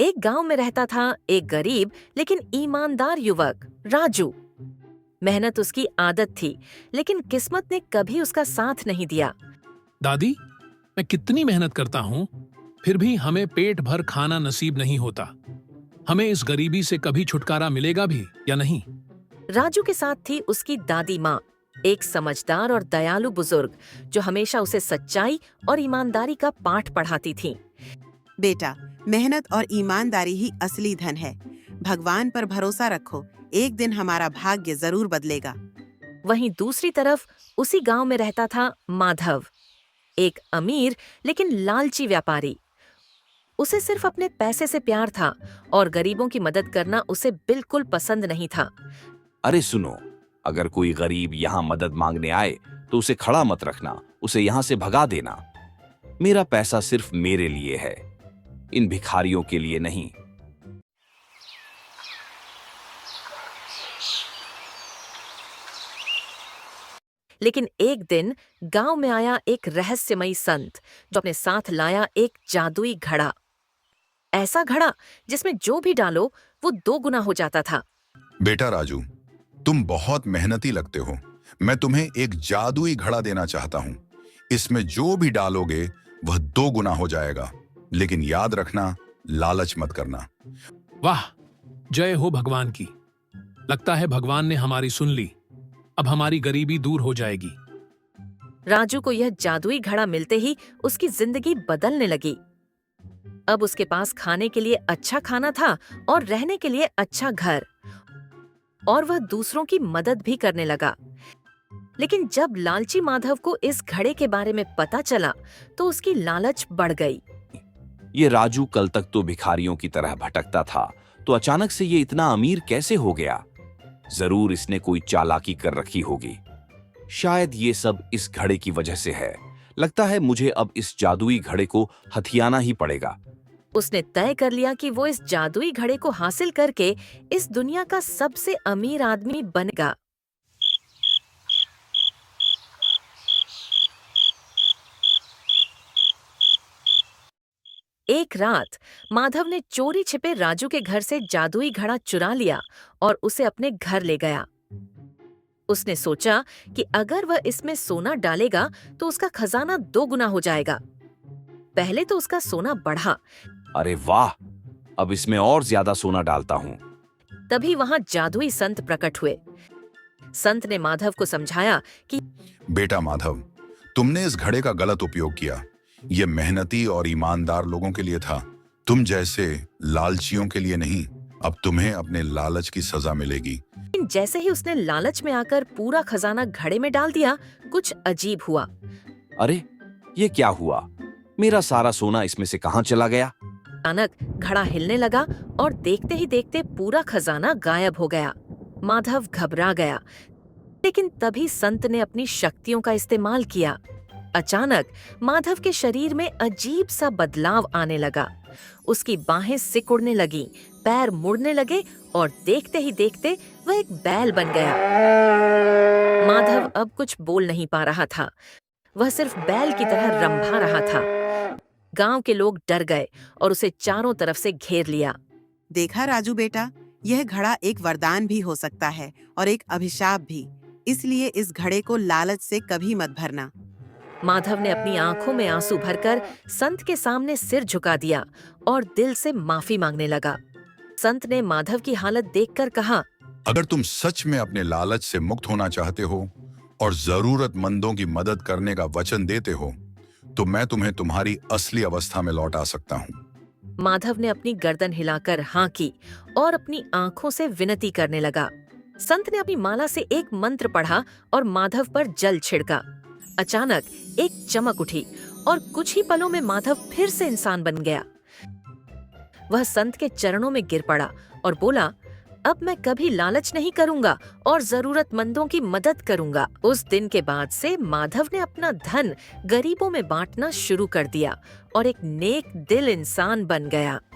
एक गांव में रहता था एक गरीब लेकिन ईमानदार युवक राजू। मेहनत उसकी आदत थी, लेकिन किस्मत ने कभी उसका साथ नहीं दिया। दादी, मैं कितनी मेहनत करता हूँ, फिर भी हमें पेट भर खाना नसीब नहीं होता। हमें इस गरीबी से कभी छुटकारा मिलेगा भी या नहीं? राजू के साथ थी उसकी दादी माँ, एक समझदार और दयालु बुजुर्ग जो हमेशा उसे सच्चाई और ईमानदारी का पाठ पढ़ाती थी। बेटा, मेहनत और ईमानदारी ही असली धन है। भगवान पर भरोसा रखो, एक दिन हमारा भाग्य जरूर बदलेगा। वहीं दूसरी तरफ उसी गांव में रहता था माधव, एक अमीर लेकिन लालची व्यापारी। उसे सिर्फ अपने पैसे से प्यार था और गरीबों की मदद करना उसे बिल्कुल पसंद नहीं था। अरे सुनो, अगर कोई गरीब यहाँ मदद मांगने आए तो उसे खड़ा मत रखना, उसे यहाँ से भगा देना। मेरा पैसा सिर्फ मेरे लिए है, इन भिखारियों के लिए नहीं। लेकिन एक दिन गांव में आया एक रहस्यमयी संत जो अपने साथ लाया एक जादुई घड़ा। ऐसा घड़ा जिसमें जो भी डालो वो 2 गुना हो जाता था। बेटा राजू, तुम बहुत मेहनती लगते हो। मैं तुम्हें एक जादुई घड़ा देना चाहता हूँ। इसमें जो भी डालोगे वह 2 गुना हो जाएगा। लेकिन याद रखना, लालच मत करना। वाह, जय हो भगवान की। लगता है भगवान ने हमारी सुन ली। अब हमारी गरीबी दूर हो जाएगी। राजू को यह जादुई घड़ा मिलते ही उसकी जिंदगी बदलने लगी। अब उसके पास खाने के लिए अच्छा खाना था और रहने के लिए अच्छा घर, और वह दूसरों की मदद भी करने लगा। लेकिन जब लालची माधव को इस घड़े के बारे में पता चला तो उसकी लालच बढ़ गई। ये राजू कल तक तो भिखारियों की तरह भटकता था, तो अचानक से ये इतना अमीर कैसे हो गया? जरूर इसने कोई चालाकी कर रखी होगी। शायद ये सब इस घड़े की वजह से है। लगता है मुझे अब इस जादुई घड़े को हथियाना ही पड़ेगा। उसने तय कर लिया कि वो इस जादुई घड़े को हासिल करके इस दुनिया का सबसे अमीर आदमी बनेगा। एक रात माधव ने चोरी छिपे राजू के घर से जादुई घड़ा चुरा लिया और उसे अपने घर ले गया। उसने सोचा कि अगर वह इसमें सोना डालेगा तो उसका खजाना 2 गुना हो जाएगा। पहले तो उसका सोना बढ़ा। अरे वाह, अब इसमें और ज्यादा सोना डालता हूँ। तभी वहां जादुई संत प्रकट हुए। संत ने माधव को समझाया कि बेटा माधव, तुमने इस घड़े का गलत उपयोग किया। यह मेहनती और ईमानदार लोगों के लिए था, तुम जैसे लालचियों के लिए नहीं। अब तुम्हें अपने लालच की सजा मिलेगी। जैसे ही उसने लालच में आकर पूरा खजाना घड़े में डाल दिया, कुछ अजीब हुआ। अरे, ये क्या हुआ? मेरा सारा सोना इसमें से कहाँ चला गया? अचानक घड़ा हिलने लगा और देखते ही देखते पूरा खजाना गायब हो गया। माधव घबरा गया, लेकिन तभी संत ने अपनी शक्तियों का इस्तेमाल किया। अचानक माधव के शरीर में अजीब सा बदलाव आने लगा। उसकी बाहें सिकुड़ने लगी, पैर मुड़ने लगे और देखते ही देखते वह एक बैल बन गया। माधव अब कुछ बोल नहीं पा रहा था, वह सिर्फ बैल की तरह रंभा रहा था। गांव के लोग डर गए और उसे चारों तरफ से घेर लिया। देखा राजू बेटा, यह घड़ा एक वरदान भी हो सकता है और एक अभिशाप भी। इसलिए इस घड़े को लालच से कभी मत भरना। माधव ने अपनी आंखों में आंसू भरकर संत के सामने सिर झुका दिया और दिल से माफी मांगने लगा। संत ने माधव की हालत देखकर कहा, अगर तुम सच में अपने लालच से मुक्त होना चाहते हो और जरूरतमंदों की मदद करने का वचन देते हो, तो मैं तुम्हें तुम्हारी असली अवस्था में लौटा सकता हूँ। माधव ने अपनी गर्दन हिलाकर हाँ की और अपनी आंखों से विनती करने लगा। संत ने अपनी माला से एक मंत्र पढ़ा और माधव पर जल छिड़का। अचानक एक चमक उठी और कुछ ही पलों में माधव फिर से इंसान बन गया। वह संत के चरणों में गिर पड़ा और बोला, अब मैं कभी लालच नहीं करूंगा और जरूरतमंदों की मदद करूंगा। उस दिन के बाद से माधव ने अपना धन गरीबों में बांटना शुरू कर दिया और एक नेक दिल इंसान बन गया।